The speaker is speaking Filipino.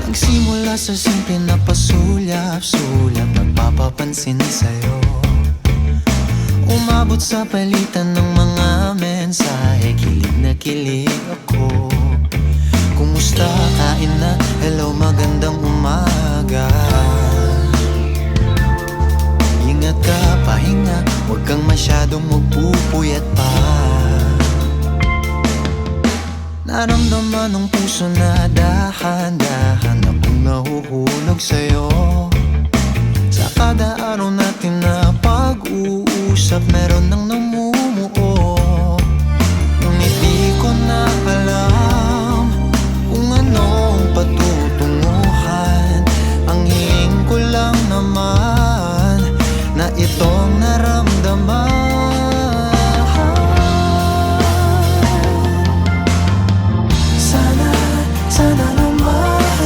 Nagsimula sa simple na pasulyap-sulyap, nagpapapansin sa'yo. Umabot sa palitan ng mga mensahe, kilig na kilig ako. Kumusta, kain na, hello, magandang umaga. Ingat ka, pahinga, huwag kang masyadong magpupuyat pa. Naramdaman ng puso na